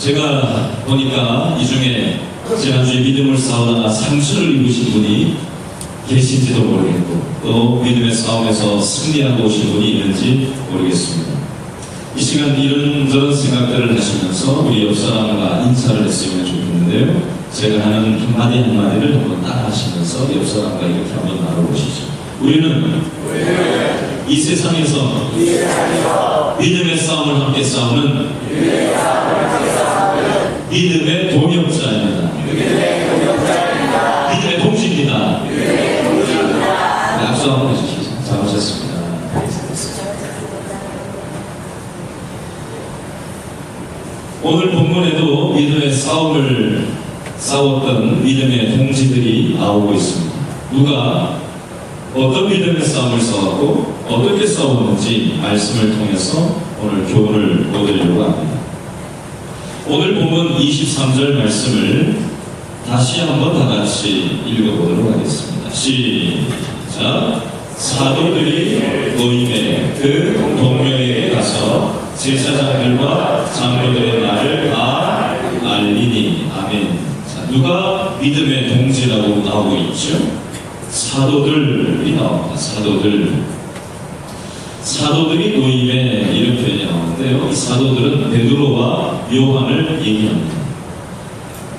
제가 보니까 이 중에 지난주에 믿음을 싸우다가 상처를 입으신 분이 계신지도 모르겠고 또 믿음의 싸움에서 승리하고 오신 분이 있는지 모르겠습니다. 이 시간 이런저런 생각들을 하시면서 우리 옆 사람과 인사를 했으면 좋겠는데요. 제가 하는 한마디 한마디를 한번 따라 하시면서 옆 사람과 이렇게 한번 나눠보시죠. 우리는 이 세상에서 믿음의 싸움을 함께 싸우는 믿음의 동역자입니다. 믿음의 동지입니다. 악수 한번 해주시죠. 잘하셨습니다. 오늘 본문에도 믿음의 싸움을 싸웠던 믿음의 동지들이 나오고 있습니다. 누가 어떤 믿음의 싸움을 싸웠고 어떻게 싸웠는지 말씀을 통해서 오늘 교훈을 얻으려고 합니다. 오늘 본문 23절 말씀을 다시 한번 다 같이 읽어보도록 하겠습니다. 시작. 사도들이 모임에 그 동료에게 가서 제사장들과 장로들의 말을 다 알리니. 아멘. 자, 누가 믿음의 동지라고 나오고 있죠? 사도들이 나옵니다. 사도들이 모임에 이런 표현이 나오는데요. 이 사도들은 베드로와 요한을 얘기합니다.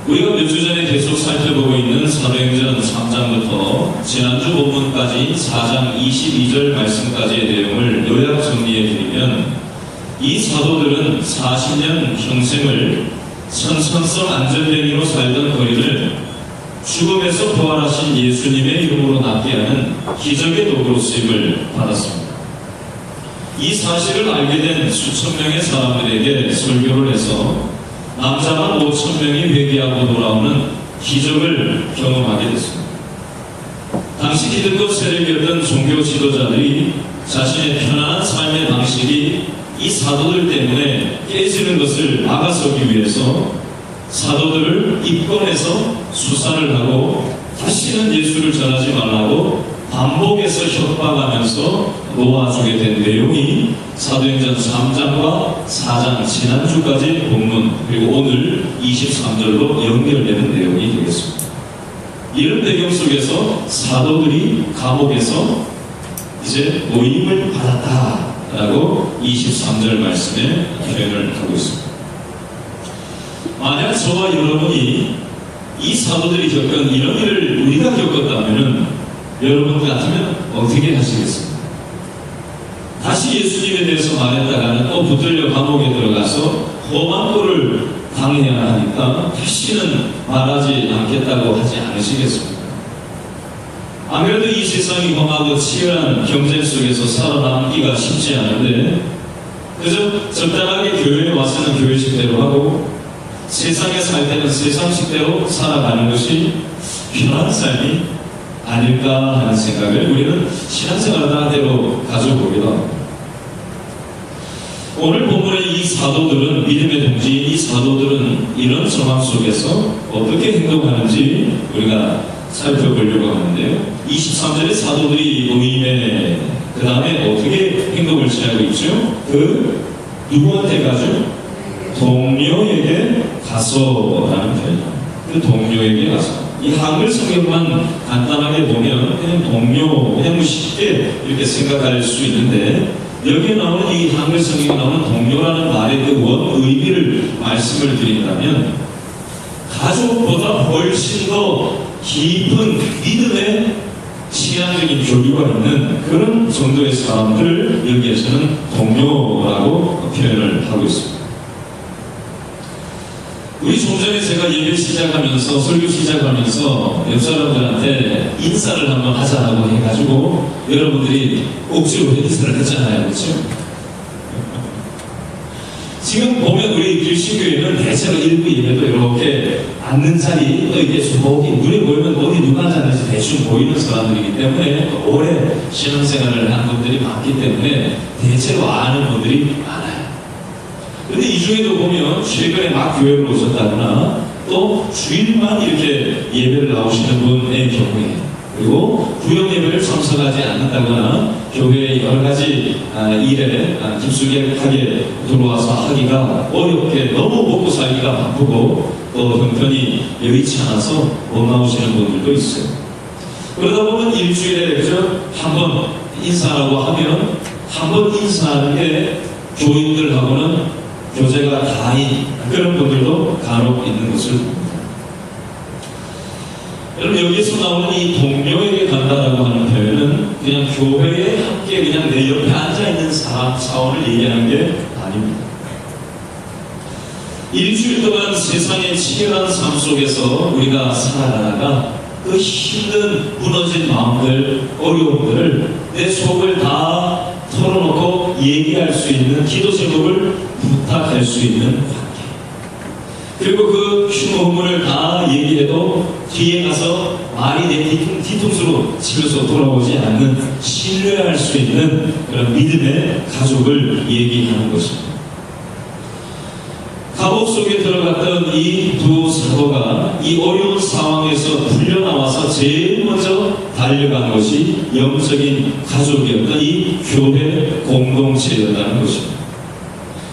우리가 몇 주 전에 계속 살펴보고 있는 사도행전 3장부터 지난주 본문까지 4장 22절 말씀까지의 내용을 요약 정리해 드리면 이 사도들은 40년 평생을 선선성 안전뱅이로 살던 거리를 죽음에서 부활하신 예수님의 이름으로 낫게 하는 기적의 도구로 쓰임을 받았습니다. 이 사실을 알게 된 수천 명의 사람들에게 설교를 해서 남자만 5,000명이 회개하고 돌아오는 기적을 경험하게 됐습니다. 당시 기득권 세력이었던 종교 지도자들이 자신의 편안한 삶의 방식이 이 사도들 때문에 깨지는 것을 막아서기 위해서 사도들을 입건해서 수사를 하고 다시는 예수를 전하지 말라고 반복해서 협박하면서 놓아주게 된 내용이 사도행전 3장과 4장 지난주까지 본문 그리고 오늘 23절로 연결되는 내용이 되겠습니다. 이런 배경 속에서 사도들이 감옥에서 이제 모임을 받았다라고 23절 말씀에 표현을 하고 있습니다. 만약 저와 여러분이 이 사도들이 겪은 이런 일을 우리가 겪었다면 여러분 같으면 어떻게 하시겠습니까? 다시 예수님에 대해서 말했다가는 또 붙들려 감옥에 들어가서 험한 꼴을 당해야 하니까 다시는 말하지 않겠다고 하지 않으시겠습니까? 아무래도 이 세상이 험하고 치열한 경쟁 속에서 살아남기가 쉽지 않은데 그저 적당하게 교회에 와서는 교회식대로 하고 세상에 살 때는 세상식대로 살아가는 것이 편한 삶이 아닐까 하는 생각을 우리는 신앙생활을 하대로 가져보기도 합니다. 오늘 본문의 이 사도들은 믿음의 동지인 이 사도들은 이런 상황 속에서 어떻게 행동하는지 우리가 살펴보려고 하는데요. 23절에 사도들이 모임에 그 다음에 어떻게 행동을 취하고 있죠? 누구한테 가죠? 동료에게 가서라는 표현입니다. 그 동료에게 가서. 이 한글 성경만 간단하게 보면 그냥 동료, 그냥 쉽게 이렇게 생각할 수 있는데 여기에 나오는 이 한글 성경에 나오는 동료라는 말의 그 원 의미를 말씀을 드린다면 가족보다 훨씬 더 깊은 믿음의 신앙적인 교류가 있는 그런 정도의 사람들을 여기에서는 동료라고 표현을 하고 있습니다. 우리 좀 전에 제가 예배 시작하면서 설교 시작하면서 옆 사람들한테 인사를 한번 하자라고 해가지고 여러분들이 억지로 인사를 했잖아요. 그렇죠? 지금 보면 우리 길신교회는 대체로 일부 예배도 이렇게 앉는 자리 또 이게 주목이 눈에 보이면 어디 누가 앉았는지 대충 보이는 사람들이기 때문에 오래 신앙생활을 하는 분들이 많기 때문에 대체로 아는 분들이 많아요. 근데 이 중에도 보면 최근에 막 교회를 오셨다거나 또 주일만 이렇게 예배를 나오시는 분의 경우에 그리고 구역 예배를 참석하지 않는다거나 교회의 여러 가지 일에 깊숙하게 들어와서 하기가 어렵게 너무 먹고 살기가 바쁘고 또 형편이 여의치 않아서 못 나오시는 분들도 있어요. 그러다 보면 일주일에 그저 한번 인사하고 하면 한번 인사하는 게 교인들하고는 교제가 다인 그런 분들도 간혹 있는 것을 봅니다. 여러분 여기서 나오는 이 동료에게 간다라고 하는 표현은 그냥 교회에 함께 그냥 내 옆에 앉아있는 사람 차원을 얘기하는 게 아닙니다. 일주일 동안 세상의 치열한 삶 속에서 우리가 살아가다가 그 힘든 무너진 마음들, 어려움들을 내 속을 다 털어놓고 얘기할 수 있는 기도 제목을 부탁할 수 있는 관계. 그리고 그 흉흉을 다 얘기해도 뒤에 가서 말이 내 뒤통수로 치면서 돌아오지 않는 신뢰할 수 있는 그런 믿음의 가족을 얘기하는 것입니다. 감옥 속에 들어갔던 이 두 사도가 이 어려운 상황에서 풀려나와서 제일 먼저 달려간 것이 영적인 가족이었던 이 교회 공동체였다는 것입니다.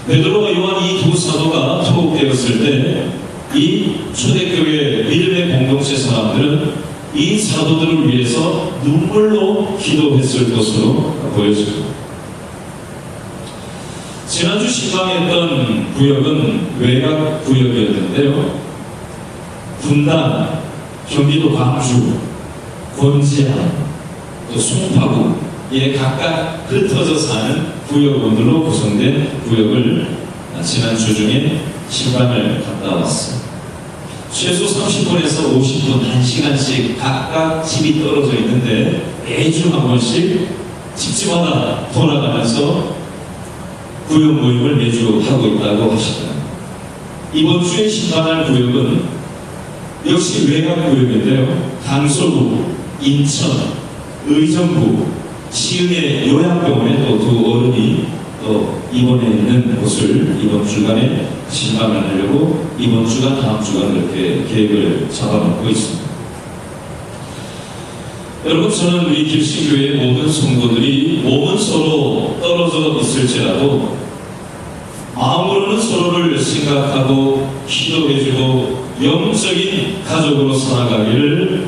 베드로와 요한 이 두 사도가 투옥되었을 때 이 초대교회 믿음의 공동체 사람들은 이 사도들을 위해서 눈물로 기도했을 것으로 보여집니다. 지난주 신방했던 구역은 외곽 구역이었는데요. 분당, 경기도 광주, 권지안, 또 송파구에 각각 흩어져 사는 구역원들로 구성된 구역을 지난주 중에 신방을 갔다 왔어요. 최소 30분에서 50분, 1시간씩 각각 집이 떨어져 있는데 매주 한 번씩 집집마다 돌아가면서 구역 모임을 매주 하고 있다고 하시더라고요. 이번 주에 신방할 구역은 역시 외곽 구역인데요. 강서구, 인천, 의정부, 시흥의 요양병원에 또 두 어른이 또 입원해 있는 곳을 이번 주간에 신방을 하려고 이번 주간, 다음 주간 이렇게 계획을 잡아놓고 있습니다. 여러분, 저는 우리 길신교회의 모든 성도들이 몸은 서로 떨어져 있을지라도 마음으로는 서로를 생각하고 기도해주고 영적인 가족으로 살아가기를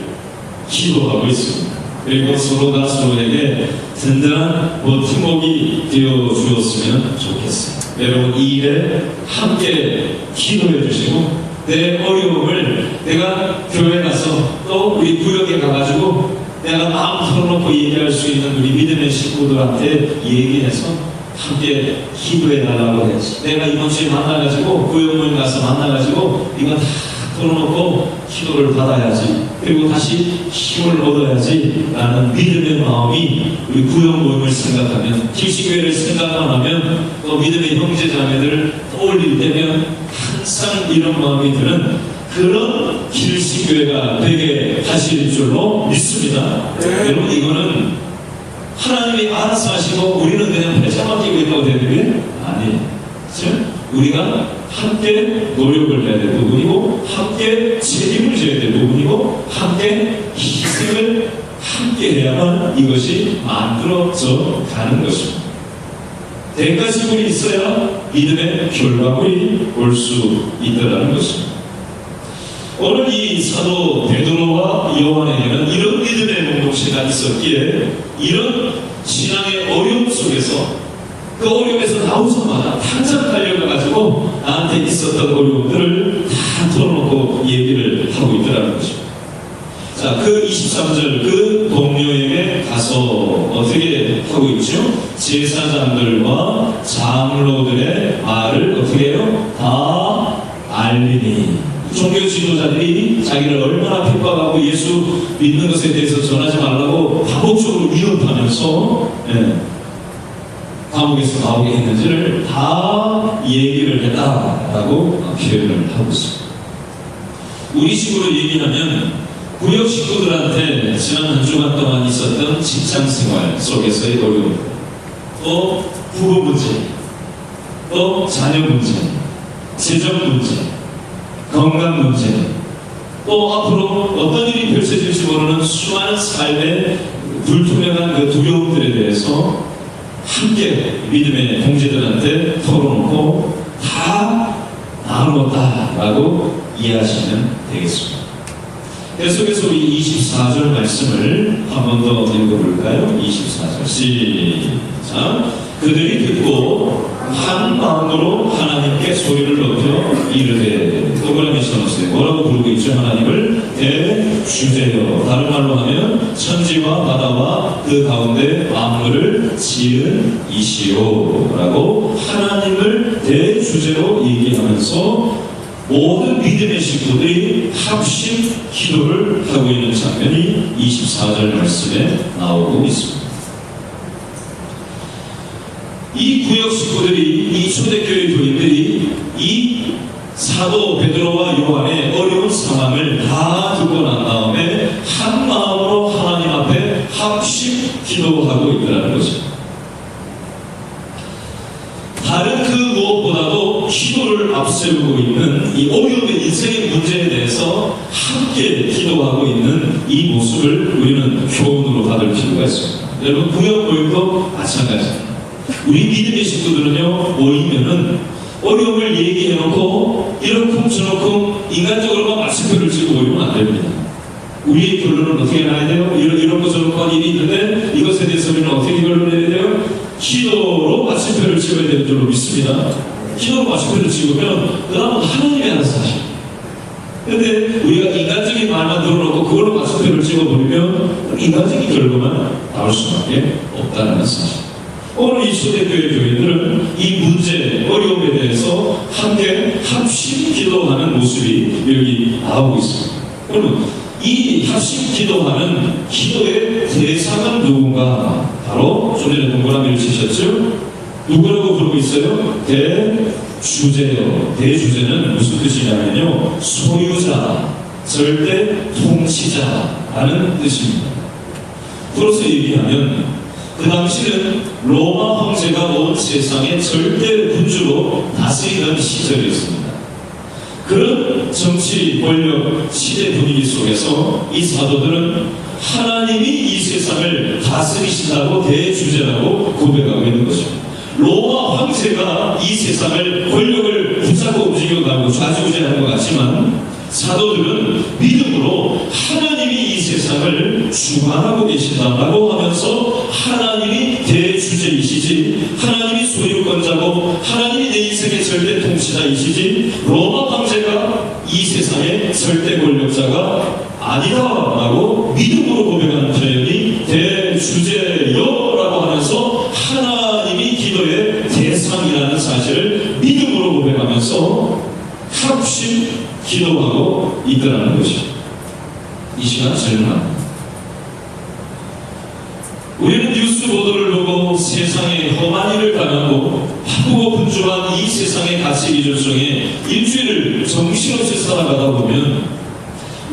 기도하고 있습니다. 그리고 서로가 서로에게 든든한 버팀목이 되어 주었으면 좋겠어요. 여러분, 이 일에 함께 기도해 주시고 내 어려움을 내가 교회 가서 또 우리 구역에 가가지고 내가 마음 털어놓고 얘기할 수 있는 우리 믿음의 식구들한테 얘기해서 함께 기도해 달라고 했지. 내가 이번 주에 만나가지고 구역모임 가서 만나가지고 이거 다 털어놓고 기도를 받아야지. 그리고 다시 힘을 얻어야지 라는 믿음의 마음이 우리 구역모임을 생각하면, 길신교회를 생각만 하면, 또 믿음의 형제자매들을 떠올릴 때면 항상 이런 마음이 드는 그런 길신교회가 되게 하실 줄로 믿습니다. 여러분, 이거는 하나님이 알아서 하시고 우리는 그냥 배차만 끼고 있다고 되는 게 아니에요. 우리가 함께 노력을 해야 될 부분이고, 함께 책임을 져야 될 부분이고, 함께 희생을 함께 해야만 이것이 만들어져 가는 것입니다. 대가 지불이 있어야 믿음의 결과물이 올 수 있다는 것입니다. 오늘 이 사도 베드로와 요한에게는 이런 믿음의 공동체가 있었기에 이런 신앙의 어려움 속에서 그 어려움에서 나오자마자 당장 달려가가지고 나한테 있었던 어려움들을 다 털어놓고 얘기를 하고 있더라는 것입니다. 자, 그 23절 그 동료에게 가서 어떻게 하고 있죠? 제사장들과 장로들의 말을 어떻게 해요? 다 알리니. 종교 지도자들이 자기를 얼마나 핍박하고 예수 믿는 것에 대해서 전하지 말라고 반복적으로 위협하면서 감옥에서 나오게 했는지를 다 얘기를 했다라고 표현을 하고 있습니다. 우리 식으로 얘기하면 구역 식구들한테 지난 한 주간 동안 있었던 직장 생활 속에서의 어려움, 또 부부 문제, 또 자녀 문제, 재정 문제, 건강 문제, 또 앞으로 어떤 일이 펼쳐질지 모르는 수많은 삶의 불투명한 그 두려움들에 대해서 함께 믿음의 동지들한테 털어놓고 다 나누었다라고 이해하시면 되겠습니다. 계속해서 우리 24절 말씀을 한 번 더 읽어볼까요? 24절 시작. 그들이 듣고 한 마음으로 하나님께 소리를 높여 이르되, 동그라미 쳐놓으세요. 뭐라고 부르고 있죠? 하나님을 대주제여. 다른 말로 하면 천지와 바다와 그 가운데 만물을 지은 이시오 라고 하나님을 대주제로 얘기하면서 모든 믿음의 식구들이 합심 기도를 하고 있는 장면이 24절 말씀에 나오고 있습니다. 이 구역 식구들이, 이 초대교회 교인들이 이 사도 베드로와 요한의 어려운 상황을 다 듣고 난 다음에 한 마음으로 하나님 앞에 합심 기도하고 있다는 것입니다. 다른 그 무엇보다도 기도를 앞세우고 있는 이 어려움의 인생의 문제에 대해서 함께 기도하고 있는 이 모습을 우리는 교훈으로 받을 필요가 있습니다. 여러분, 구역 모임도 마찬가지입니다. 우리 믿음의 식구들은요, 모이면은 어려움을 얘기해놓고 이러쿵저러쿵 인간적으로만 마스크를 찍고 모이면 안 됩니다. 우리의 결론은 어떻게 나야 돼요? 이런 거 저런 거 일이 있는데 이것에 대해서 우리는 어떻게 결론을 내야 돼요? 기도로 마침표를 찍어야 되는 줄로 믿습니다. 기도로 마침표를 찍으면 그 다음은 하나님이 알아서 하십니다. 근데 우리가 인간적인 말만 들어놓고 그걸로 마침표를 찍어버리면 인간적인 결과만 나올 수밖에 없다는 사실. 오늘 이 초대교회 교인들은 이 문제, 어려움에 대해서 함께 합심 기도하는 모습이 여기 나오고 있습니다. 여러분, 이 합심 기도하는 기도의 대상은 누군가? 바로 좀 전에 동그라미를 치셨죠? 누구라고 부르고 있어요? 대주제요. 대주제는 무슨 뜻이냐면요, 소유자, 절대 통치자라는 뜻입니다. 풀어서 얘기하면 그 당시는 로마 황제가 온 세상의 절대 군주로 다스리던 시절이었습니다. 그런 정치, 권력, 시대 분위기 속에서 이 사도들은 하나님이 이 세상을 다스리신다고 대주제라고 고백하고 있는 것입니다. 로마 황제가 이 세상을, 권력을 붙잡고 움직여가고 좌지우지하는 것 같지만 사도들은 믿음으로 하나님이 이 세상을 주관하고 계신다라고 하면서 하나님이 대주제이시지, 하나님이 소유권자고 하나님이 내 인생의 절대 통치자이시지 로마 황제가 이 세상의 절대 권력자가 아니다라고 믿음으로 고백하는 표현이 대주제여라고 하면서 하나님이 기도의 대상이라는 사실을 믿음으로 고백하면서 합심 기도하고 있더라는 것입니다. 이 시간 질문합니다. 우리는 뉴스 보도를 보고 세상에 험한 일을 당하고 바쁘고 분주한 이 세상의 가치 기준 속에 일주일을 정신없이 살아가다 보면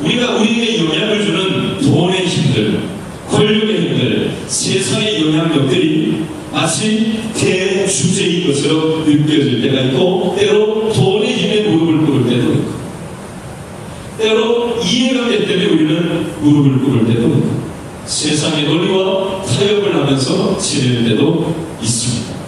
우리가 우리에게 영향을 주는 돈의 힘들, 권력의 힘들, 세상의 영향력들이 마치 대주제인 것으로 느껴질 때가 있고, 때로 돈의 힘에 무릎을 꿇을 때도 있고, 때로 이해관계 때문에 우리는 무릎을 꿇을 때도 있고, 세상의 논리와 타협을 하면서 지낼 때도 있습니다.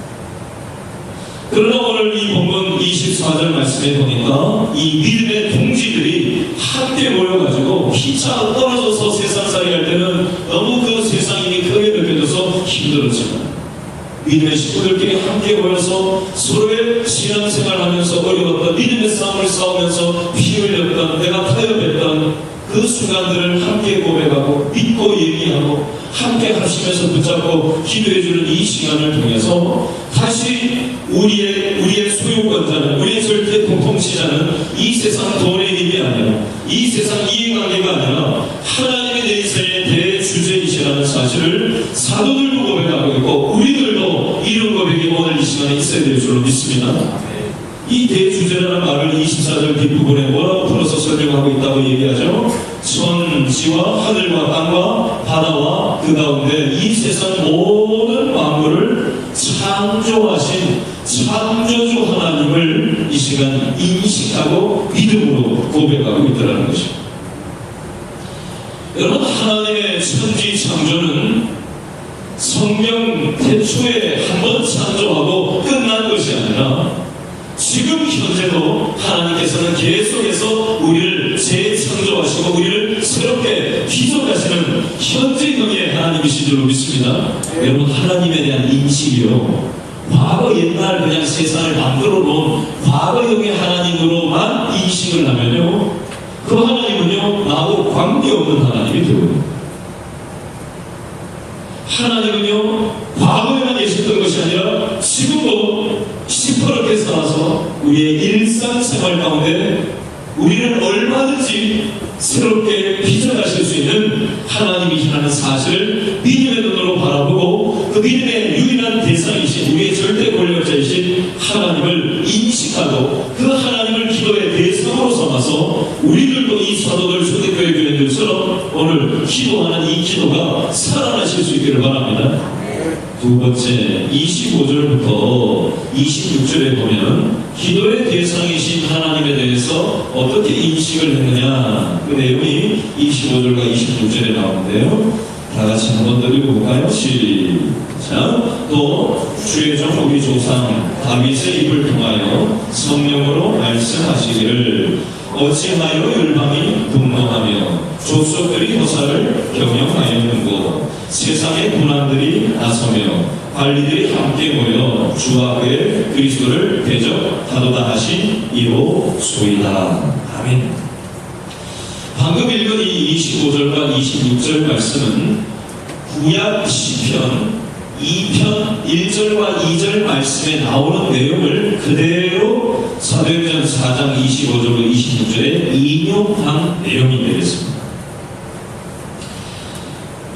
그러나 오늘 이 본문 24절 말씀에 보니까 이 믿음의 동지들이 함께 모여가지고 피차 떨어져서 세상살이 할 때는 너무 그 세상이 크게 느껴져서 힘들었지만 믿음의 식구들끼리 함께 모여서 서로의 신앙생활을 하면서 어려웠던 믿음의 싸움을 싸우면서 피 흘렸던, 내가 타협했던 그 순간들을 함께 고백하고 믿고 얘기하고 함께 하시면서 붙잡고 기도해주는 이 시간을 통해서 다시 우리의 소유권자는, 우리의 절대 통치자는 이 세상 돈의 힘이 아니라, 이 세상 이해관계가 아니라 하나님의 내 인생의 대주제이시라는 사실을 사도들도 고백하고 있고 우리들도 이런 고백이 오늘 이 시간에 있어야 될 줄로 믿습니다. 이 대주제라는 말을 24절 뒷부분에 뭐라고 풀어서 설명하고 있다고 얘기하죠? 천지와 하늘과 땅과 바다와 그 가운데 이 세상 모든 만물을 창조하신 창조주 하나님을 이 시간 인식하고 믿음으로 고백하고 있다는 것입니다. 여러분, 하나님의 천지 창조는 성령 태초에 한번 창조하고 끝난 것이 아니라 지금 현재도 하나님께서는 계속해서 우리를 재창조하시고 우리를 새롭게 기존하시는 현재형의 하나님이신 줄로 믿습니다. 여러분, 하나님에 대한 인식이요, 과거 옛날 그냥 세상을 만들어 놓은 과거형의 하나님으로만 인식을 하면요, 그 하나님은요 나하고 관계없는 하나님이 되거든요. 하나님은요 과거에만 계셨던 것이 아니라 지금도 시퍼렇게 살아서 우리의 일상생활 가운데 우리를 얼마든지 새롭게 빚어가실 수 있는 하나님이시라는 사실을 믿음의 눈으로 바라보고 그 믿음의 유일한 대상이신 우리의 절대 권력자이신 하나님을 인식하고 그 하나님을 기도의 대상으로 삼아서 우리들도 이 사도들 초대교회 교인들처럼 오늘 기도하는 이 기도가 살아나실 수 있기를 바랍니다. 두 번째, 25절부터 26절에 보면 기도의 대상이신 하나님에 대해서 어떻게 인식을 했느냐, 그 내용이 25절과 26절에 나오는데요. 다 같이 한번 더 읽어볼까요? 시작. 또 주의 종 우리 조상 다윗의 입을 통하여 성령으로 말씀하시기를 어찌하여 열방이 분노하며 족속들이 호사를 경영하였는고 세상의 군왕들이 나서며 관리들이 함께 모여 주와 그의 그리스도를 대적하도다 하신 이로소이다. 아멘. 방금 읽은 이 25절과 26절 말씀은 구약 시편 2편 1절과 2절 말씀에 나오는 내용을 그대로 사도행전 4장 25절로 26절에 인용한 내용이 되겠습니다.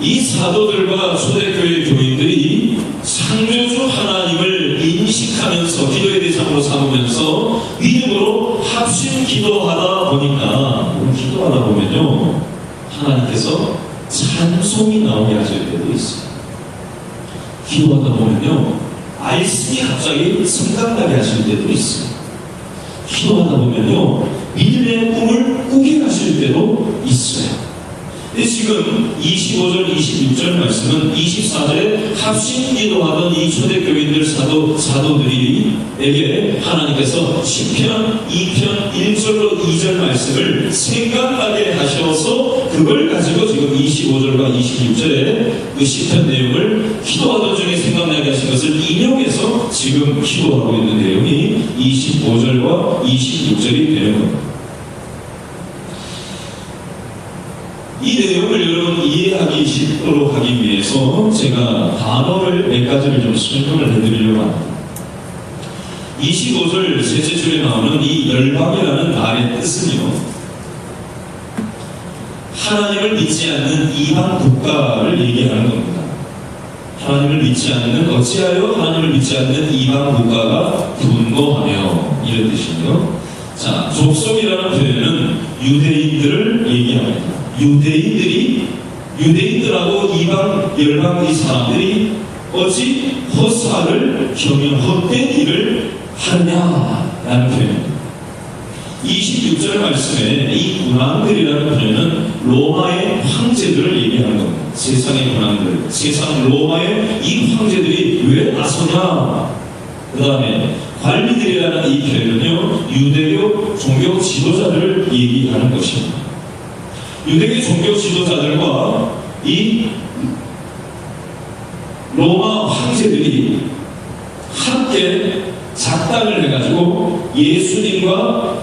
이 사도들과 초대교회 교인들이 창조주 하나님을 인식하면서 기도의 대상으로 삼으면서 믿음으로 합심 기도하다 보니까, 기도하다 보면요 하나님께서 찬송이 나오게 하실 때도 있어요. 기도하다 보면요 말씀이 갑자기 생각나게 하실 때도 있어요. 기도하다 보면요 믿음의 꿈을 꾸게 하실 때도 있어요. 근데 지금 25절, 26절 말씀은 24절에 합심 기도하던 이 초대교인들 사도들에게 하나님께서 10편, 2편, 1절로 2절 말씀을 생각나게 하셔서 그걸 가지고 지금 25절과 26절에 그 10편 내용을 기도하던 중에 생각나게 하신 것을 인용해서 지금 기도하고 있는 내용이 25절과 26절이 되는 겁니다. 이 내용을 여러분 이해하기 쉽도록 하기 위해서 제가 단어를 몇 가지를 좀 설명을 해드리려고 합니다. 25절 셋째 줄에 나오는 이 열방이라는 말의 뜻은요, 하나님을 믿지 않는 이방 국가를 얘기하는 겁니다. 하나님을 믿지 않는, 어찌하여 하나님을 믿지 않는 이방 국가가 분노하며, 이런 뜻이죠. 자, 족속이라는 표현은 유대인들을 얘기합니다. 유대인들하고 이방 열방 이 사람들이 어찌 허사를 경영 헛된 일을 하느냐라는 표현입니다. 26절 말씀에 이 군왕들이라는 표현은 로마의 황제들을 얘기하는 겁니다. 세상의 군왕들, 세상 로마의 이 황제들이 왜 나서냐. 그 다음에 관리들이라는 이 표현은요 유대교 종교 지도자들을 얘기하는 것입니다. 유대교 종교 지도자들과 이 로마 황제들이 함께 작당을 해가지고 예수님과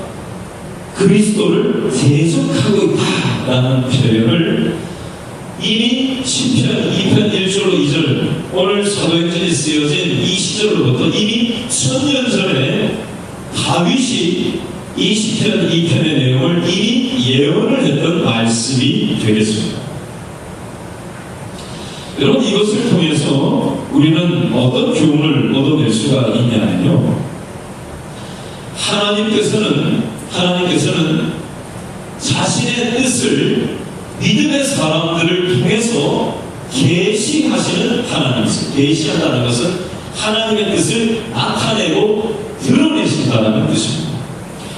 그리스도를 대적하고 있다라는 표현을 이미 10편, 2편, 1절로 2절, 오늘 사도행전에 쓰여진 이 시절로부터 이미 1000년 전에 다윗이 이 10편, 2편의 내용을 이미 예언을 했던 말씀이 되겠습니다. 여러분, 이것을 통해서 우리는 어떤 교훈을 얻어낼 수가 있냐면요, 하나님께서는 자신의 뜻을 믿음의 사람들을 통해서 계시하시는 하나님이세요. 계시한다는 것은 하나님의 뜻을 나타내고 드러내신다는 뜻입니다.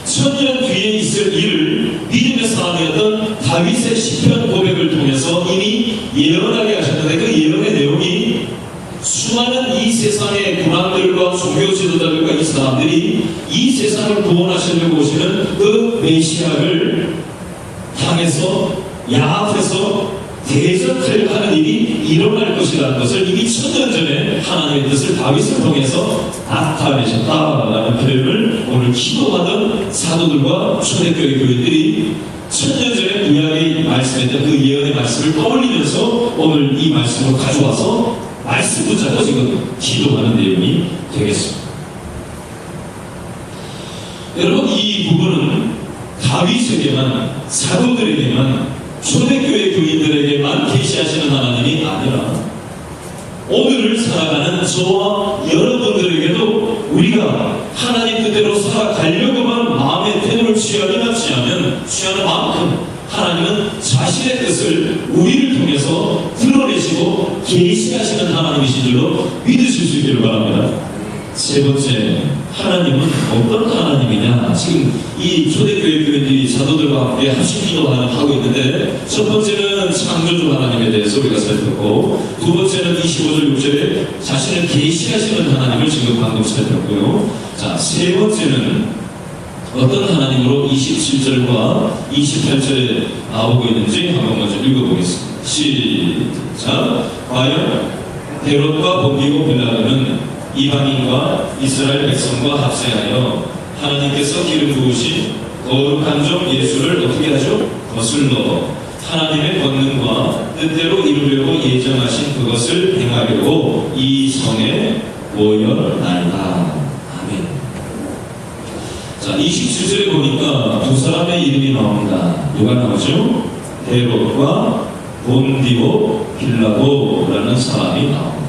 1000년 뒤에 있을 일을 믿음의 사람이었던 다윗의 시편 고백을 통해서 이미 예언하게 하셨는데 그 예언의 내용이 수많은 이 세상의 군왕들과 종교 지도자들과 이 사람들이 이 세상을 구원하시려고 오시는 그 메시아를 향해서 야합해서 대적하는 일이 일어날 것이라는 것을 이미 천년 전에 하나님의 뜻을 다윗을 통해서 나타내셨다라는 표현을 오늘 기도하던 사도들과 초대교회 교인들이 천년 전에 구약에 말씀했던 그 예언의 말씀을 떠올리면서 오늘 이 말씀을 가져와서 말씀 붙잡고 지금 기도하는 내용이 되겠습니다. 여러분, 이 부분은 다윗에게만, 사도들에게만, 초대교회 교인들에게만 계시하시는 하나님이 아니라 오늘을 살아가는 저와 여러분들에게도 우리가 하나님 뜻대로 살아가려고만 마음의 태도를 취하는 만큼 하나님은 자신의 뜻을 우리를 통해서 드러내시고 계시하시는 하나님이신 줄로 믿으실 수 있기를 바랍니다. 세 번째, 하나님은 어떤 하나님이냐? 지금 이 초대교회 교인들이 사도들과 함께 합심 기도하고 있는데, 첫 번째는 창조주 하나님에 대해서 우리가 살폈고, 두 번째는 25절 6절에 자신을 계시하시는 하나님을 지금 방금 살폈고요. 자, 세 번째는 어떤 하나님으로 27절과 28절에 나오고 있는지 한번 먼저 읽어보겠습니다. 시작. 과연 헤롯과 본디오 빌라도는 이방인과 이스라엘 백성과 합세하여 하나님께서 기름 부으신 거룩한 종 예수를 어떻게 하죠? 거슬러 하나님의 권능과 뜻대로 이루려고 예정하신 그것을 행하려고 이 성에 모여나이다. 아멘. 자, 27절에 보니까 두 사람의 이름이 나옵니다. 누가 나오죠? 헤롯과 본디오 빌라도라는 사람이 나옵니다.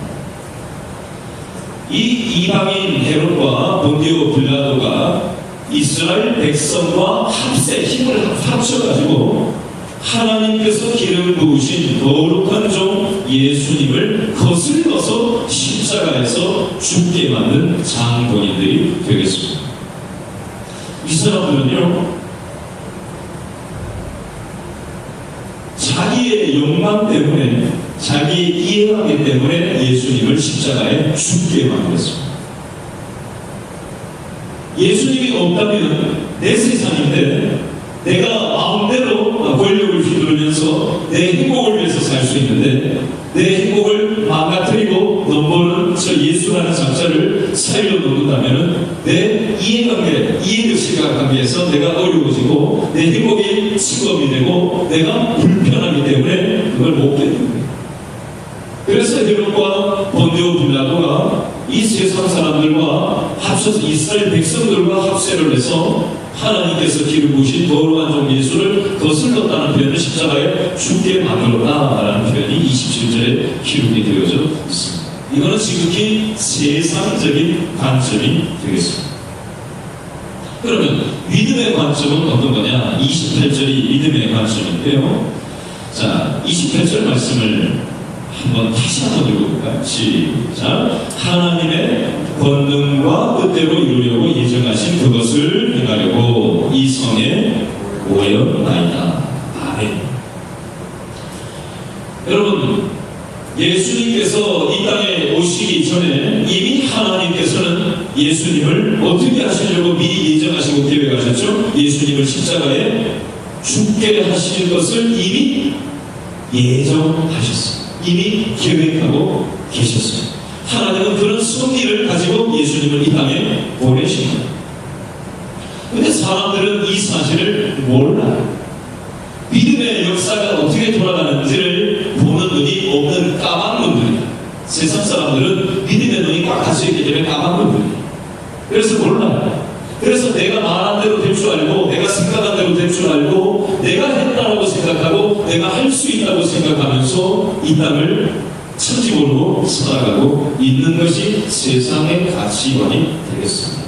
이 이방인 헤롯과 본디오 빌라도가 이스라엘 백성과 힘을 합쳐가지고 하나님께서 기름을 부으신 거룩한 종 예수님을 거슬러서 십자가에서 죽게 만든 장본인들이 되겠습니다. 이 사람들은요, 자기의 욕망 때문에, 자기의 이해관계 때문에 예수님을 십자가에 죽게 만들었습니다. 예수님이 없다면 내 세상인데 내가 마음대로 권력을 휘두르면서 내 행복을 위해서 살 수 있는데, 내 행복을 망가뜨리고 넘보는 저 예수라는 장자를 살려 놓는다면 내 이해관계, 이해의식과 관계에서 내가 어려워지고 내 행복이 직업이 되고 내가 불편하기 때문에 그걸 못 견디는 거예요. 그래서 헤롯과 본디오 빌라도가 이 세상 사람들과 합쳐서 이스라엘 백성들과 합세를 해서 하나님께서 기름 부으신 거룩한 종 예수를 거슬렀다는 표현을 십자가에 죽게 만들었다라는 표현이 27절에 기록이 되어져 있습니다. 이거는 지극히 세상적인 관점이 되겠습니다. 그러면 믿음의 관점은 어떤 거냐? 28절이 믿음의 관점인데요. 자, 28절 말씀을 한번 다시 한번 읽어볼까요? 시작. 하나님의 권능과 뜻대로 이루려고 예정하신 그것을 행하려고 이 성에 모여나이다. 아멘. 여러분, 예수님께서 이 땅에 오시기 전에 이미 하나님께서는 예수님을 어떻게 하시려고 미리 예정하시고 계획하셨죠? 예수님을 십자가에 죽게 하실 것을 이미 예정하셨습니다. 이미 계획하고 계셨어요. 하나님은 그런 섭리를 가지고 예수님을 이 땅에 보내십니다. 그런데 사람들은 이 사실을 몰라요. 믿음의 역사가 어떻게 돌아가는지를 보는 눈이 없는 까만 분들이에요. 세상 사람들은 믿음의 눈이 꽉 닫혀있기 때문에 까만 분들이에요. 그래서 몰라요. 그래서 내가 말한 대로 될 줄 알고, 내가 생각한 대로 될 줄 알고, 내가 했다라고 생각하고, 내가 할 수 있다고 생각하면서 이 땅을 천지모르고 살아가고 있는 것이 세상의 가치관이 되겠습니다.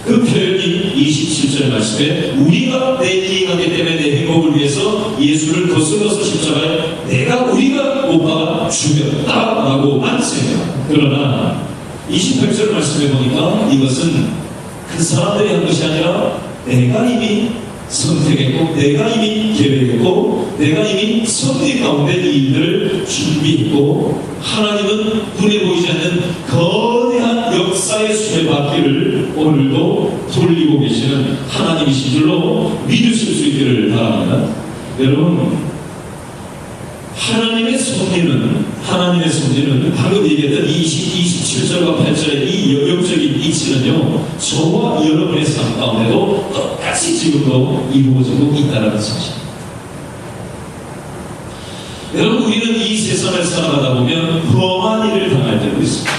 그 표현이 27절 말씀에 우리가 내 이해관계 때문에 내 행복을 위해서 예수를 거슬러서 십자가에 우리가 못 박아 죽였다라고만 생각합니다. 그러나 28절 말씀에 보니까 이것은 그 사람들이 한 것이 아니라 내가 이미 선택했고, 내가 이미 계획했고, 내가 이미 섭리 가운데 이 일들을 준비했고 하나님은 눈에 보이지 않는 거대한 역사의 수레바퀴를 오늘도 돌리고 계시는 하나님이신 줄로 믿으실 수 있기를 바랍니다. 여러분, 하나님의 섭리는 방금 얘기했던 27절과 8절의 이 영역적인 이치는요, 저와 여러분의 삶 가운데도 똑같이 지금도 이루어지고 있다는 사실입니다. 여러분, 우리는 이 세상을 살아가다 보면 험한 일을 당할 때도 있습니다.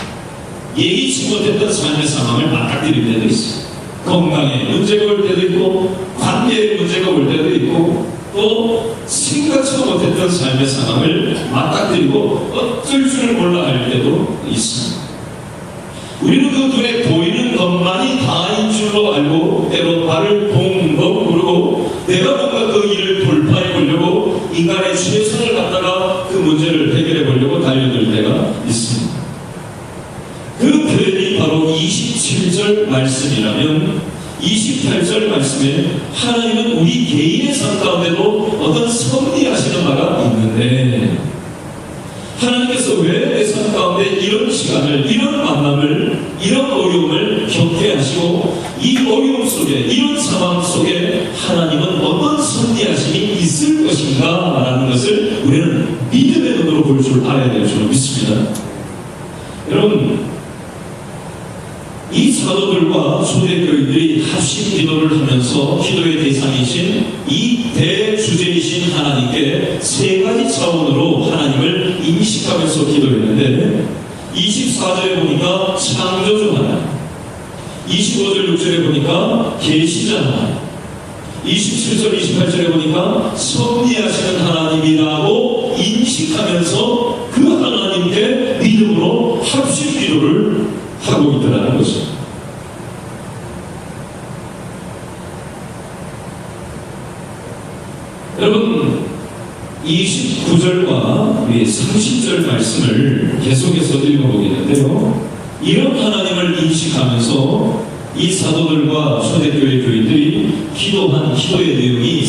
예기치 못했던 삶의 상황을 맞닥뜨릴 때도 있습니다. 건강에 문제가 올 때도 있고, 관계에 문제가 올 때도 있고, 또 생각지도 못했던 삶의 상황을 맞닥뜨리고 어쩔 줄을 몰라 할 때도 있습니다. 우리는 그 눈에 보이는 것만이 다인 줄로 알고 때로 발을 동동 구르고 내가 뭔가 그 일을 돌파해 보려고 인간의 최선을 갖다가 그 문제를 해결해 보려고 달려들 때가 있습니다. 그 표현이 바로 27절 말씀이라면 28절 말씀에 하나님은 우리 개인의 삶 가운데도 어떤 섭리하시는 바가 있는데 하나님께서 왜 내 삶 가운데 이런 시간을, 이런 만남을, 이런 어려움을 겪게 하시고 이 어려움 속에, 이런 상황 속에 하나님은 어떤 섭리하심이 있을 것인가 라는 것을 우리는 믿음의 눈으로 볼 줄 알아야 될 줄 믿습니다. 여러분, 이 사도들과 초대교인들이 합심 기도를 하면서 기도의 대상이신 이 대주제이신 하나님께 세 가지 차원으로 하나님을 인식하면서 기도했는데 24절에 보니까 창조주 하나님, 25절 6절에 보니까 계시자 하나님, 27절 28절에 보니까 섭리하시는 하나님이라고 인식하면서 그 하나님께 믿음으로 합심 기도를 하고 있더라는 것입니다. 여러분, 29절과 30절 말씀을 계속해서 읽어보겠는데요, 이런 하나님을 인식하면서 이 사도들과 초대교회 교인들이 기도한 기도의 내용이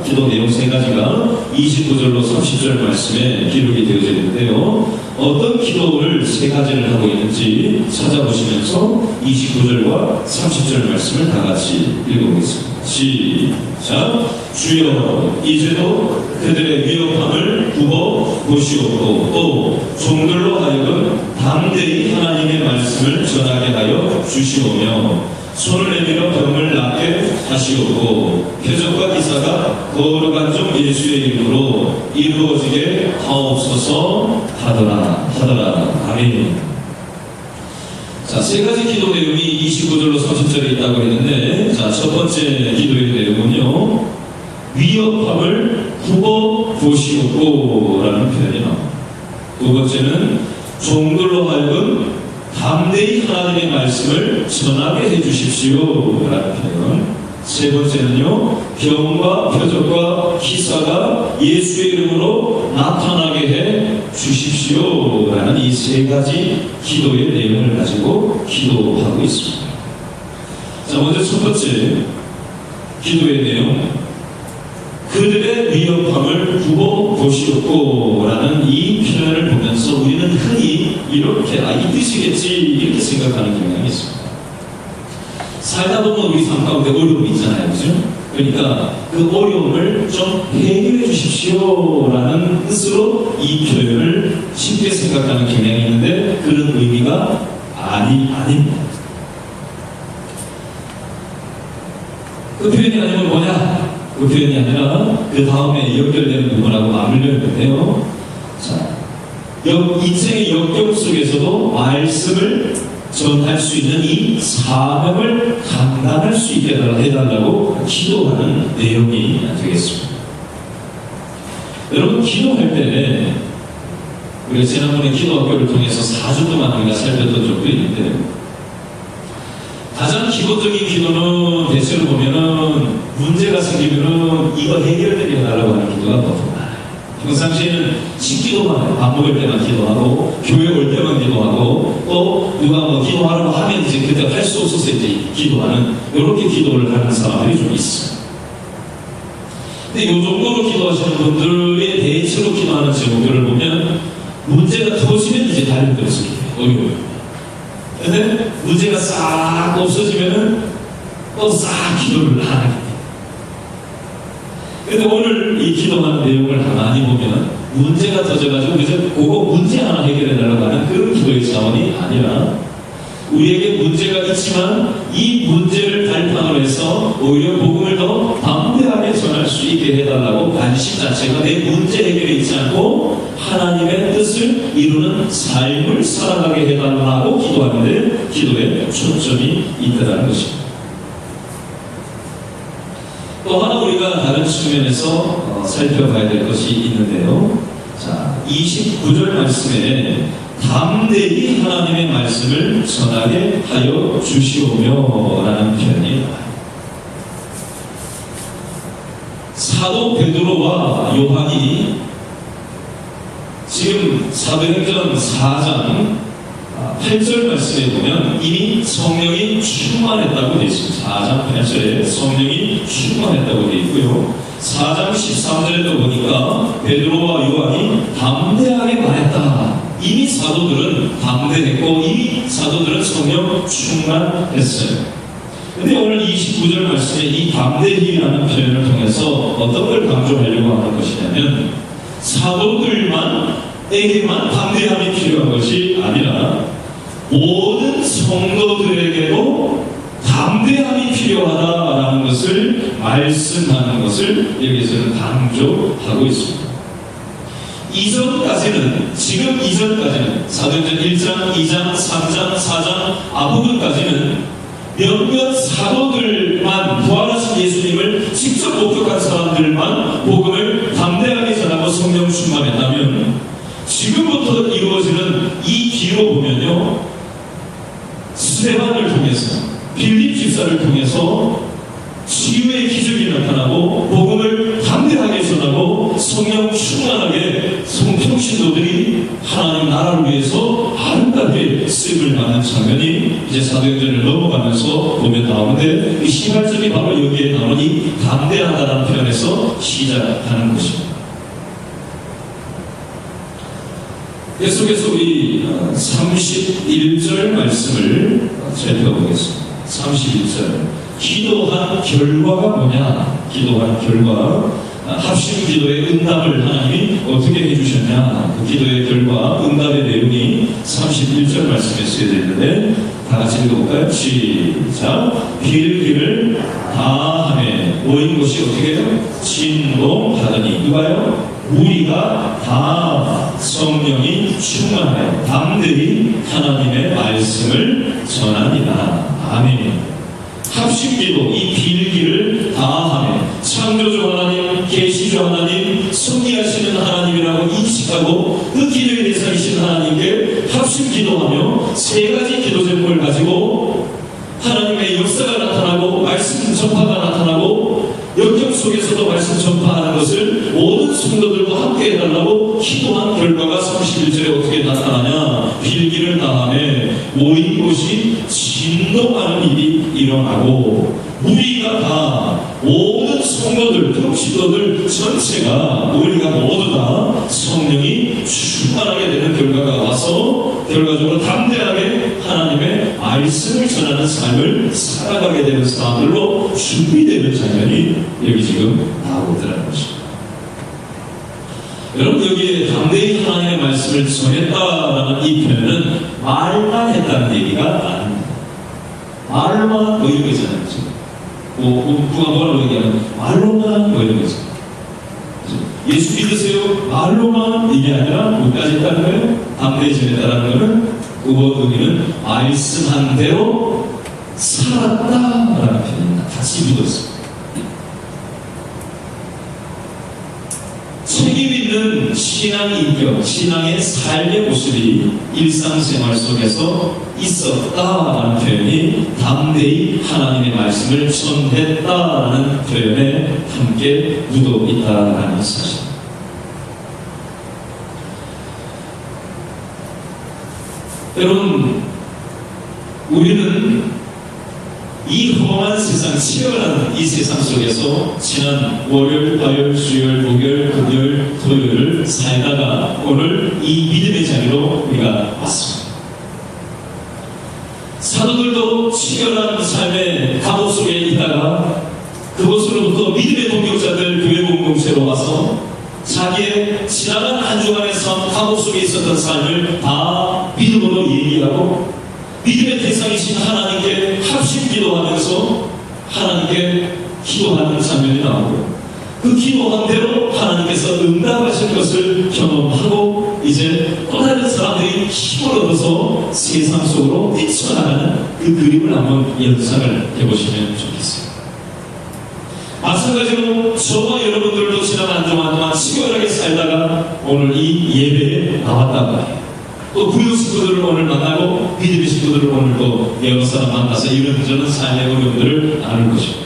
기도 내용 세 가지가 29절로 30절 말씀에 기록이 되어져 있는데요, 어떤 기도를 세 가지를 하고 있는지 찾아보시면서 29절과 30절 말씀을 다 같이 읽어보겠습니다. 시작. 주여, 이제도 그들의 위협함을 굽어 보시옵고 또 종들로 하여금 담대히 하나님의 말씀을 전하게 하여 주시오며 손을 내밀어 병을 낫게 하시옵고 표적과 기사가 거룩한 종 예수의 이름으로 이루어지게 하옵소서 하더라. 아멘. 자, 세 가지 기도 내용이 29절로 30절에 있다고 했는데, 자, 첫 번째 기도의 내용은요, 위협함을 굽어 보시옵고 라는 표현이 나옵니다. 두 번째는 종들로 하여금 담대히 하나님의 말씀을 전하게 해주십시오 라는 표현. 세 번째는요, 병과 표적과 기사가 예수의 이름으로 나타나게 해 주십시오 라는 이 세 가지 기도의 내용을 가지고 기도하고 있습니다. 자, 먼저 첫 번째 기도의 내용, 그들의 위협함을 굽어 보시옵고 라는 이 표현을 보면서 우리는 흔히 이렇게 이 뜻이겠지 이렇게 생각하는 경향이 있습니다. 살다 보면 우리 삶 가운데 어려움이 있잖아요, 그죠? 그러니까 그 어려움을 좀 해결해 주십시오 라는 뜻으로 이 표현을 쉽게 생각하는 경향이 있는데 그런 의미가 아닙니다. 그 표현이 아니면 뭐냐? 그 표현이 아니라 그 다음에 연결되는 부분하고 맞물려 있는데요. 자, 인생의 역경 속에서도 말씀을 전할 수 있는 이 사명을 감당할 수 있게 해달라고 기도하는 내용이 되겠습니다. 여러분, 기도할 때 우리가 지난번에 기도학교를 통해서 4주 동안 우리가 살폈던 적도 있는데 가장 기본적인 기도는 대체로 보면은 문제가 생기면은 이거 해결되게 해달라고 하는 기도가 보통 많아요. 평상시에는 식기도만 해요. 밥 먹을 때만 기도하고 교회 올 때만 기도하고 또 누가 뭐 기도하라고 하면 이제 그때 할 수 없어서 이제 기도하는 이렇게 기도를 하는 사람들이 좀 있어요. 근데 이 정도로 기도하시는 분들의 대체로 기도하는 제목들을 보면 문제가 터지면 이제 다른 것을 어려워요. 근데 문제가 싹 없어지면은 또 싹 기도를 하는 거예요. 근데 오늘 이 기도하는 내용을 가만히 보면 문제가 터져가지고 그거 문제 하나 해결해달라고 하는 그런 기도의 차원이 아니라 우리에게 문제가 있지만 이 문제를 발판으로 해서 오히려 복음을 더 담대하게 전할 수 있게 해달라고 관심 자체가 내 문제 해결에 있지 않고 하나님의 뜻을 이루는 삶을 살아가게 해달라고 기도하는데 기도에 초점이 있다는 것입니다. 또 하나 우리가 다른 측면에서 살펴봐야 될 것이 있는데요. 자, 29절 말씀에 담대히 하나님의 말씀을 전하게 하여 주시오며 라는 표현이 나와요. 사도 베드로와 요한이 지금 사도행전 4장 8절 말씀에 보면 이미 성령이 충만했다고 되어 있습니다. 4장 8절에 성령이 충만했다고 되어 있고요. 4장 13절에도 보니까 베드로와 요한이 담대하게 말했다. 이미 사도들은 담대했고 이미 사도들은 성령 충만했어요. 근데 오늘 29절 말씀에 이 담대히라는 표현을 통해서 어떤 걸 강조하려고 하는 것이냐면 사도들에게만 담대함이 필요한 것이 아니라 모든 성도들에게도 담대함이 필요하다라는 것을 말씀하는 것을 여기서는 강조하고 있습니다. 지금 이전까지는 사도행전 1장, 2장, 3장, 4장 앞부분까지는 몇몇 사도들만 부활하신 예수님을 직접 목격한 사람들만 복음을 담대하게 전하고 성령 충만했다면 지금부터 이루어지는 이 뒤로 보면요, 스데반을 통해서 빌립 집사를 통해서 치유의 기적이 나타나고 복음을 담대하게 전하고 성령 충만하게 성평신도들이 하나님 나라를 위해서 아름답게 쓰임을 받는 장면이 이제 사도행전을 넘어가면서 보면 나오는데 이 시발점이 바로 여기에 나오는 이 담대하다는 표현에서 시작하는 것입니다. 계속해서 우리 31절 말씀을 살펴보겠습니다. 31절 기도한 결과가 뭐냐? 기도한 결과 합심 기도의 응답을 하나님이 어떻게 해주셨냐? 그 기도의 결과 응답의 내용이 31절 말씀에 쓰여져 있는데 다 같이 읽어볼까요? 시작. 빌기를 다하매 모인 곳이 어떻게 해요? 진동하더니 누가요? 우리가 다 성령이 충만하여 담대히 하나님의 말씀을 전하니라. 아멘. 합심기도 이 빌기를 다하며 창조주 하나님, 계시주 하나님, 승리하시는 하나님이라고 인식하고 그 기도에 대상이신 하나님께 합심기도하며 세 가지 기도 제목을 가지고 하나님의 역사가 나타나고 말씀 전파가 나타나고 역경 속에서도 말씀 전파하는 것을 모든 성도들과 함께 해달라고 기도한 결과가 31절에 어떻게 나타나냐? 빌기를 다하며 모인 곳이 진동하는 일이 일어나고 우리가 다 모든 성도들, 평신도들 전체가 우리가 모두 다 성령이 충만하게 되는 결과가 와서 결과적으로 담대하게 하나님의 말씀을 전하는 삶을 살아가게 되는 사람들로 준비되는 장면이 여기 지금 나오고 있다는 것입니다. 여러분 여기에 담대히 하나님의 말씀을 전했다라는 이 표현은 말만 했다는 얘기가 아닙니다. 말로만 뭐 이런 거잖아요. 누가 뭐라고 얘기하면 말로만 뭐 이런 거죠. 예수 믿으세요? 말로만 이게 아니라 뭐까지 했다는 거예요? 담대히 전했다는 거는 의미는 말씀한 대로 살았다라는 표현입니다. 같이 믿었습니다. 책임 있는 신앙 인격, 신앙의 삶의 모습이 일상생활 속에서 있었다라는 표현이 담대히 하나님의 말씀을 전했다라는 표현에 함께 묻어 있다라는 사실. 여러분, 우리는 이 험한 세상, 치열한 이 세상 속에서 지난 월요일, 화요일, 수요일, 목요일, 금요일, 토요일을 살다가 오늘 이 믿음의 자리로 우리가 왔습니다. 사도들도 치열한 삶의 감옥 속에 있다가 그곳으로부터 믿음의 동역자들 교회 공동체로 와서 자기의 지나간 한 주간의 삶, 감옥 속에 있었던 삶을 다 믿음으로 얘기하고 믿음의 대상이신 하나님께 합심 기도하면서 하나님께 기도하는 장면이 나오고 그 기도한 대로 하나님께서 응답하실 것을 경험하고 이제 또 다른 사람들이 힘을 얻어서 세상 속으로 뛰쳐나가는 그 그림을 한번 연상을 해보시면 좋겠어요. 마찬가지로 저와 여러분들도 지난 한 주간 동안 치열하게 살다가 오늘 이 예배에 나왔단 말이에요. 또 부유 식구들을 오늘 만나고 믿음의 식구들을 오늘 또 여러 사람 만나서 이런저런 삶의 어려움들을 나눌 것입니다.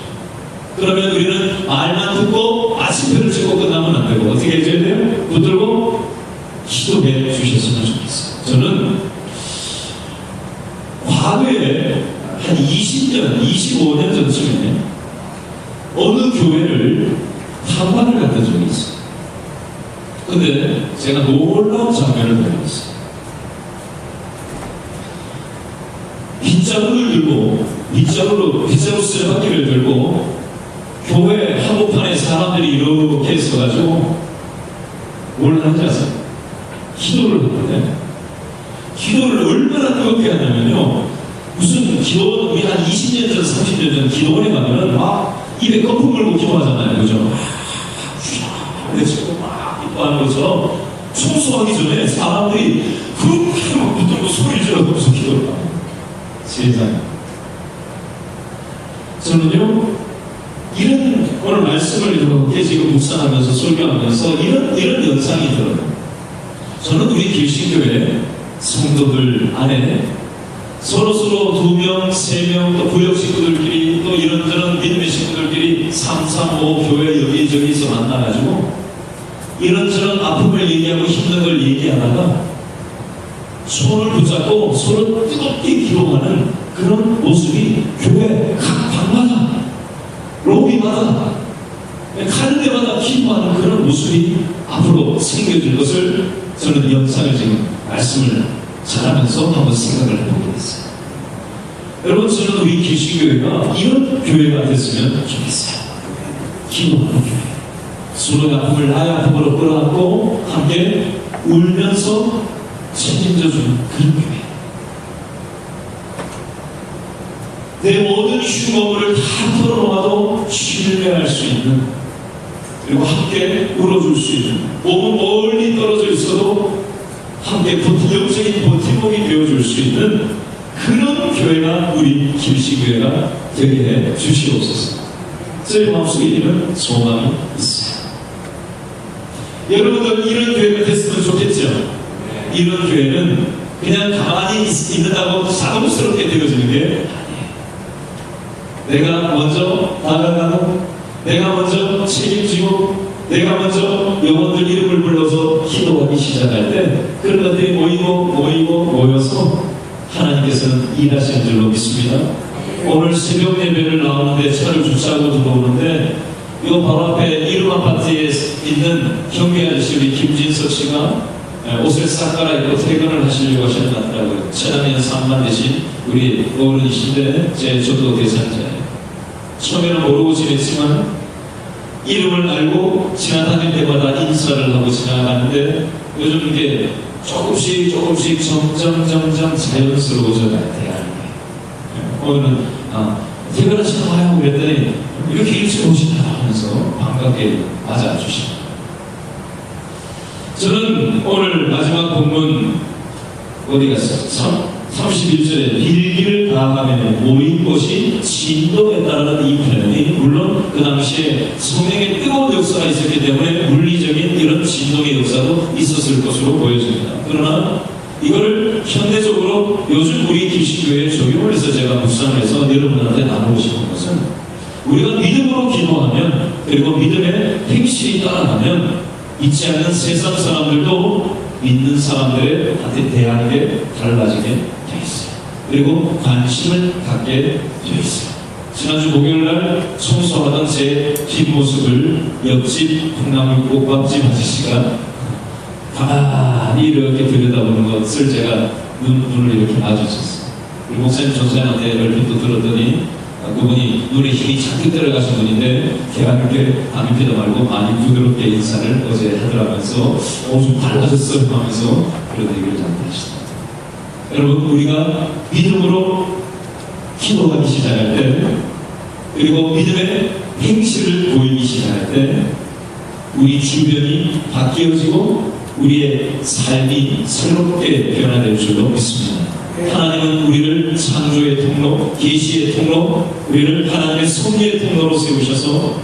그러면 우리는 말만 듣고 마침표를 찍고 끝나면 안 되고 어떻게 해줘야 돼요? 붙들고 기도해 주셨으면 좋겠어요. 저는 과거에 한 20년, 25년 전쯤에 어느 교회를 탐방을 갔던 적이 있어요. 근데 제가 놀라운 장면을 보았어요. 빗자루를 들고 빗자루 쓰레받기를 들고 교회 한복판에 사람들이 이렇게 서가지고 뭘 하는지 아세요? 기도를 하는데 기도를 얼마나 뜨겁게 하냐면요, 무슨 기도원, 우리 한 20년 전 30년 전 기도원에 가면은 막 입에 거품 물고 기도하잖아요, 그죠? 근데 지금 막 기도하는 것처럼 청소하기 전에 사람들이 그렇게 막 붙들고 소리 지르면서 기도를 합니다. 세상에. 저는요, 이런 오늘 말씀을 이렇게 지금 묵상하면서 설교하면서 이런 연상이 들어요. 저는 우리 길신교회 성도들 안에 서로서로 2명, 3명, 또 구역 식구들끼리 또 이런저런 믿음의 식구들끼리 3, 5 교회 여기저기서 만나가지고 이런저런 아픔을 얘기하고 힘든 걸 얘기하다가 손을 붙잡고 서로 뜨겁게 기도하는 그런 모습이 교회 각 방마다 로비마다 가는 데마다 기도하는 그런 모습이 앞으로 생겨질 것을 저는 연상을 지금 말씀을 잘하면서 한번 생각을 해보게 됐어요. 여러분, 저는 우리 길신교회가 이런 교회가 됐으면 좋겠어요. 기도하는 교회, 서로의 아픔을 나의 아픔으로 끌어안고 함께 울면서 책임져주는 그런 교회. 내 모든 흉어물을 다 털어놓아도 신뢰할 수 있는, 그리고 함께 울어줄 수 있는, 몸은 멀리 떨어져 있어도 함께 영적인 버팀목이 되어줄 수 있는 그런 교회가 우리 길신교회가 되게 해 주시옵소서. 제 마음속에 이런 소망이 있어요. 여러분들 이런 교회가 됐으면 좋겠죠? 이런 교회는 그냥 가만히 있는다고 자동스럽게 되어지는 게 내가 먼저 다가가고 내가 먼저 책임지고 내가 먼저 영혼들 이름을 불러서 기도하기 시작할 때 그런 것들이 모여서 하나님께서는 일하시는 줄로 믿습니다. 오늘 새벽 예배를 나오는데 차를 주차하고 들어오는데 이 바로 앞에 이름 아파트에 있는 경비 아저씨 우리 김진석 씨가 옷을 싹 갈아입고 퇴근을 하시려고 하시는 것 같더라고요. 차량에 3만 되신 우리 어른이신데 저도 대상자예요. 처음에는 모르고 지냈지만 이름을 알고 지나다닐 때마다 인사를 하고 지나가는데 요즘 이게 조금씩 점점 자연스러워져가야 돼요. 오늘은 퇴근하시는 거예요 그랬더니 이렇게 일찍 오신다 하면서 반갑게 맞아주십니다. 저는 오늘 마지막 본문 어디 갔어요? 31절에 빌기를 다하면 모인 것이 진동에 따르는 이 표현이 물론 그 당시에 성령의 뜨거운 역사가 있었기 때문에 물리적인 이런 진동의 역사도 있었을 것으로 보여집니다. 그러나 이거를 현대적으로 요즘 우리 길신교회에 적용을 해서 제가 묵상을 해서 여러분한테 나누고 싶은 것은 우리가 믿음으로 기도하면 그리고 믿음의 행실이 따라가면 잊지 않는 세상 사람들도 믿는 사람들한테 대하는 게 달라지게 되어 있어요. 그리고 관심을 갖게 되어 있어요. 지난주 목요일날 청소하던 제 뒷모습을 옆집 콩나물 꽃밥집 아저씨가 가만히 이렇게 들여다보는 것을 제가 눈을 이렇게 마주쳤어요. 우리 목사님 전사님한테 얼핏 또 들었더니 그분이 눈에 힘이 잔뜩 들어가신 분인데 걔가 그렇게 담임피도 말고 많이 부드럽게 인사를 어제 하더라면서 좀 달라졌어요 하면서 그런 얘기를 잠깐 하시더라고요. 여러분, 우리가 믿음으로 기도하기 시작할 때, 그리고 믿음의 행실을 보이기 시작할 때 우리 주변이 바뀌어지고 우리의 삶이 새롭게 변화될 줄로 믿습니다. 하나님은 우리를 창조의 통로, 계시의 통로, 우리를 하나님의 섭리의 통로로 세우셔서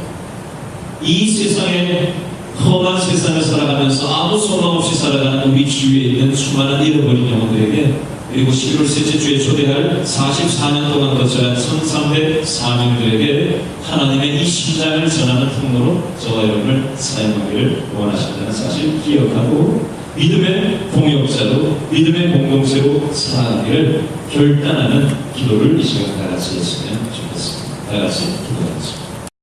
이 세상에 험한 세상을 살아가면서 아무 소망 없이 살아가는 우리 주위에 있는 수많은 잃어버린 영혼들에게, 그리고 11월 셋째 주에 초대할 44년 동안 거쳐간 1300 사명들에게 하나님의 이 심장을 전하는 통로로 저와 여러분을 사용하기를 원하신다는 사실 기억하고 믿음의 동역자로, 믿음의 공동체로 살아가기를 결단하는 기도를 이 시간 다 같이 했으면 좋겠습니다. 다 같이 기도합니다.